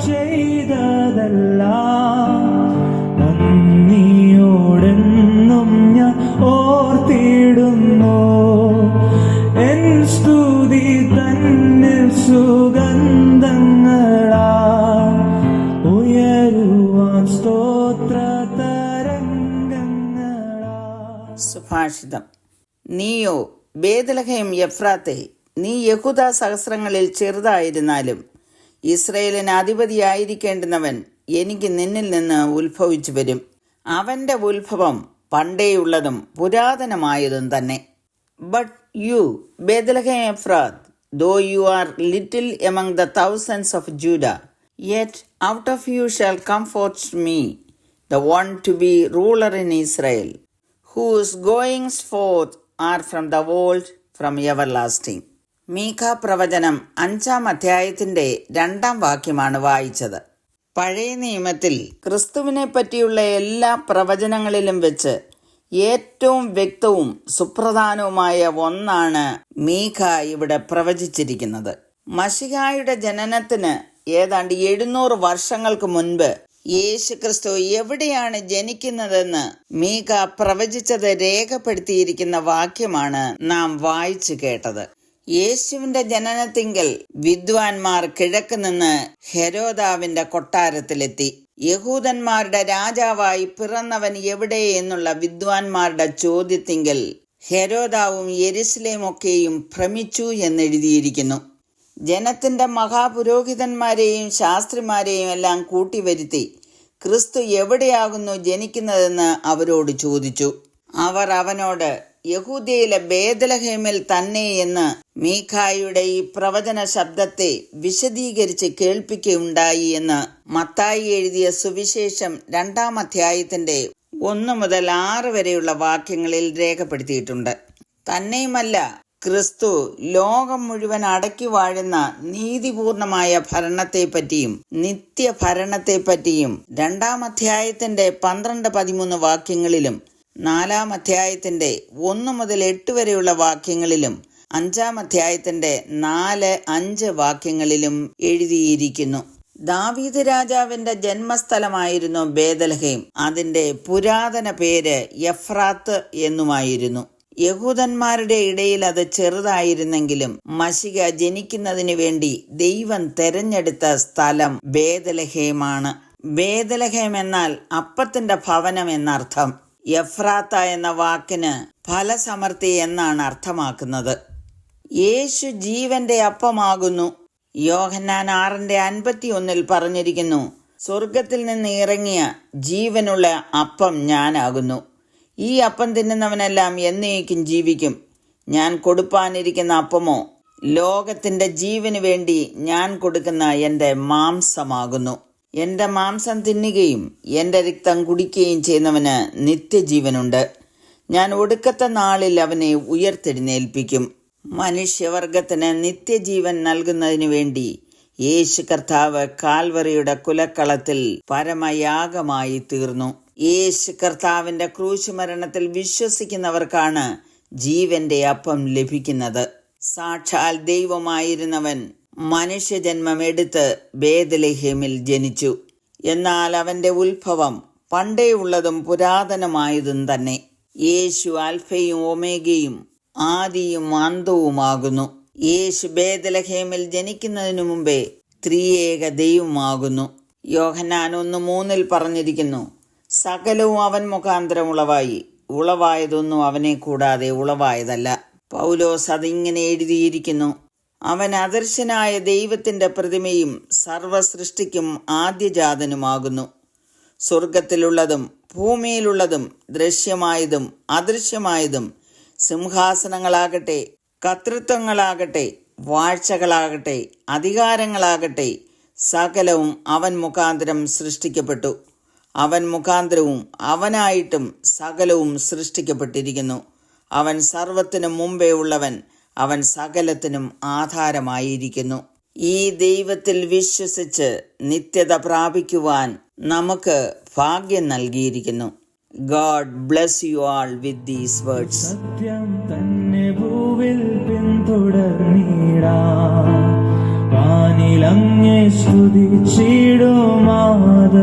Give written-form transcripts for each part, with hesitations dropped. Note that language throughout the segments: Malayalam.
ചെയ്തതെല്ലാം നന്ദിയോടെന്നും ഞാൻ ഓർത്തിടുന്നു. എൻ സ്തുതി തന്നിൽ സുഗന്ധങ്ങളാ ഉയരുവാൻ സ്തോത്ര തരംഗങ്ങളാ. സുഭാഷിതം. നീയോ ബേത്ലഹേം എഫ്രാത്തെ, നീ യഹൂദ സഹസ്രങ്ങളിൽ ചെറുതായിരുന്നാലും ഇസ്രയേലിന് അധിപതിയായിരിക്കേണ്ടുന്നവൻ എനിക്ക് നിന്നിൽ നിന്ന് ഉത്ഭവിച്ചു വരും. അവന്റെ ഉത്ഭവം പണ്ടേയുള്ളതും പുരാതനമായതും തന്നെ. But you Bethlehem Ephrathah, though you are little among the thousands of Judah, yet out of you shall come forth me the one to be ruler in Israel, whose goings forth are from the old, from everlasting. മീഖ പ്രവചനം 5-ാം അധ്യായത്തിന്റെ 2-ാം വാക്യമാണ് വായിച്ചത്. പഴയ നിയമത്തിൽ ക്രിസ്തുവിനെ പറ്റിയുള്ള എല്ലാ പ്രവചനങ്ങളിലും വെച്ച് ഏറ്റവും വ്യക്തവും സുപ്രധാനവുമായ ഒന്നാണ് മീഖ ഇവിടെ പ്രവചിച്ചിരിക്കുന്നത്. മശിഹായുടെ ജനനത്തിന് ഏതാണ്ട് 700 വർഷങ്ങൾക്ക് മുൻപ് യേശു ക്രിസ്തു എവിടെയാണ് ജനിക്കുന്നതെന്ന് മീഖ പ്രവചിച്ചത് രേഖപ്പെടുത്തിയിരിക്കുന്ന വാക്യമാണ് നാം വായിച്ചു കേട്ടത്. യേശുവിന്റെ ജനനത്തിങ്കൽ വിദ്വാൻമാർ കിഴക്ക് നിന്ന് ഹെരോദാവിന്റെ കൊട്ടാരത്തിലെത്തി. യഹൂദന്മാരുടെ രാജാവായി പിറന്നവൻ എവിടെ എന്നുള്ള വിദ്വാൻമാരുടെ ചോദ്യത്തിങ്കൽ ഹെരോദാവും യെരുശലേമൊക്കെയും ഭ്രമിച്ചു എന്നെഴുതിയിരിക്കുന്നു. ജനത്തിന്റെ മഹാപുരോഹിതന്മാരെയും ശാസ്ത്രിമാരെയും എല്ലാം കൂട്ടിവരുത്തി ക്രിസ്തു എവിടെയാകുന്നു ജനിക്കുന്നതെന്ന് അവരോട് ചോദിച്ചു. അവർ അവനോട് യഹൂദയിലെ ബേത്ലഹേമിൽ തന്നെ എന്ന് മീഖായുടെ ഈ പ്രവചന ശബ്ദത്തെ വിശദീകരിച്ച് കേൾപ്പിക്കുകയുണ്ടായി എന്ന് മത്തായി എഴുതിയ സുവിശേഷം 2-ാം അധ്യായത്തിന്റെ 1 മുതൽ 6 വരെയുള്ള വാക്യങ്ങളിൽ രേഖപ്പെടുത്തിയിട്ടുണ്ട്. തന്നെയുമല്ല, ക്രിസ്തു ലോകം മുഴുവൻ അടക്കി വാഴുന്ന നീതിപൂർണമായ ഭരണത്തെപ്പറ്റിയും നിത്യഭരണത്തെപ്പറ്റിയും 2-ാം അധ്യായത്തിന്റെ 12-13 വാക്യങ്ങളിലും 4-ാം അധ്യായത്തിന്റെ 1 മുതൽ 8 വരെയുള്ള വാക്യങ്ങളിലും 5-ാം അധ്യായത്തിന്റെ 4-5 വാക്യങ്ങളിലും എഴുതിയിരിക്കുന്നു. ദാവീദ് രാജാവിന്റെ ജന്മസ്ഥലമായിരുന്നു ബേത്ലഹേം. അതിന്റെ പുരാതന പേര് എഫ്രാത്ത് എന്നുമായിരുന്നു. യഹൂദന്മാരുടെ ഇടയിൽ അത് ചെറുതായിരുന്നെങ്കിലും മശിഹ ജനിക്കുന്നതിന് വേണ്ടി ദൈവം തെരഞ്ഞെടുത്ത സ്ഥലം ബേത്ലഹേമാണ്. ബേത്ലഹേം എന്നാൽ അപ്പത്തിന്റെ ഭവനം എന്നർത്ഥം. എഫ്രാത്ത എന്ന വാക്കിന് ഫലസമൃദ്ധി എന്നാണ് അർത്ഥമാക്കുന്നത്. യേശു ജീവന്റെ അപ്പമാകുന്നു. യോഹന്നാൻ 6:51 പറഞ്ഞിരിക്കുന്നു, സ്വർഗത്തിൽ നിന്ന് ഇറങ്ങിയ ജീവനുള്ള അപ്പം ഞാനാകുന്നു. ഈ അപ്പം തിന്നുന്നവനെല്ലാം എന്നേക്കും ജീവിക്കും. ഞാൻ കൊടുപ്പാനിരിക്കുന്ന അപ്പമോ ലോകത്തിന്റെ ജീവന് വേണ്ടി ഞാൻ കൊടുക്കുന്ന എൻ്റെ മാംസമാകുന്നു. എൻ്റെ മാംസം തിന്നുകയും എൻ്റെ രക്തം കുടിക്കുകയും ചെയ്യുന്നവന് നിത്യജീവനുണ്ട്. ഞാൻ ഒടുക്കത്തെ നാളിൽ അവനെ ഉയർത്തെഴുന്നേൽപ്പിക്കും. മനുഷ്യവർഗത്തിന് നിത്യജീവൻ നൽകുന്നതിനു വേണ്ടി യേശു കർത്താവ് കാൽവറിയുടെ കുലക്കളത്തിൽ പരമയാഗമായി തീർന്നു. യേശു കർത്താവിന്റെ ക്രൂശുമരണത്തിൽ വിശ്വസിക്കുന്നവർക്കാണ് ജീവന്റെ അപ്പം ലഭിക്കുന്നത്. സാക്ഷാൽ ദൈവമായിരുന്നവൻ മനുഷ്യജന്മം എടുത്ത് ബേത്ലഹേമിൽ ജനിച്ചു. എന്നാൽ അവന്റെ ഉത്ഭവം പണ്ടേ ഉള്ളതും പുരാതനമായതും തന്നെ. യേശു ആൽഫയും ഒമേഗയും ആദിയും അന്തവുമാകുന്നു. യേശു ബേത്ലഹേമിൽ ജനിക്കുന്നതിനു മുമ്പേ ത്രിയേക ദൈവമാകുന്നു. യോഹന്നാൻ 1:3 പറഞ്ഞിരിക്കുന്നു, സകലവും അവൻ മുഖാന്തരം ഉളവായി, ഉളവായതൊന്നും അവനെ കൂടാതെ ഉളവായതല്ല. പൗലോസ് അതിങ്ങനെ എഴുതിയിരിക്കുന്നു, അവൻ അദർശനായ ദൈവത്തിന്റെ പ്രതിമയും സർവസൃഷ്ടിക്കും ആദ്യജാതനുമാകുന്നു. സ്വർഗത്തിലുള്ളതും ഭൂമിയിലുള്ളതും ദൃശ്യമായതും അദൃശ്യമായതും സിംഹാസനങ്ങളാകട്ടെ, കർത്തൃത്വങ്ങളാകട്ടെ, വാഴ്ചകളാകട്ടെ, അധികാരങ്ങളാകട്ടെ, സകലവും അവൻ മുഖാന്തരം സൃഷ്ടിക്കപ്പെട്ടു. അവൻ മുഖാന്തരവും അവനായിട്ടും സകലവും സൃഷ്ടിക്കപ്പെട്ടിരിക്കുന്നു. അവൻ സർവത്തിനും മുമ്പേ ഉള്ളവൻ, അവൻ സകലത്തിനും ആധാരമായിരിക്കുന്നു. ഈ ദൈവത്തിൽ വിശ്വസിച്ച് നിത്യത പ്രാപിക്കുവാൻ നമുക്ക് ഭാഗ്യം നൽകിയിരിക്കുന്നു. God bless you all with these words. സത്യം തന്നെ ഭൂവിൽ പിന്തുടർന്നിടാം, വാനിലങ്ങേ സ്തുതിച്ചിടും ആദരവായി.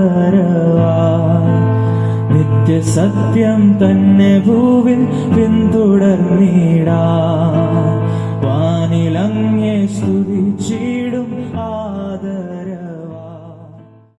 നിത്യസത്യം തന്നെ ഭൂവിൽ പിന്തുടർന്നിടാം. വാനിലങ്ങേ സ്തുതിച്ചിടും ആദരവായി.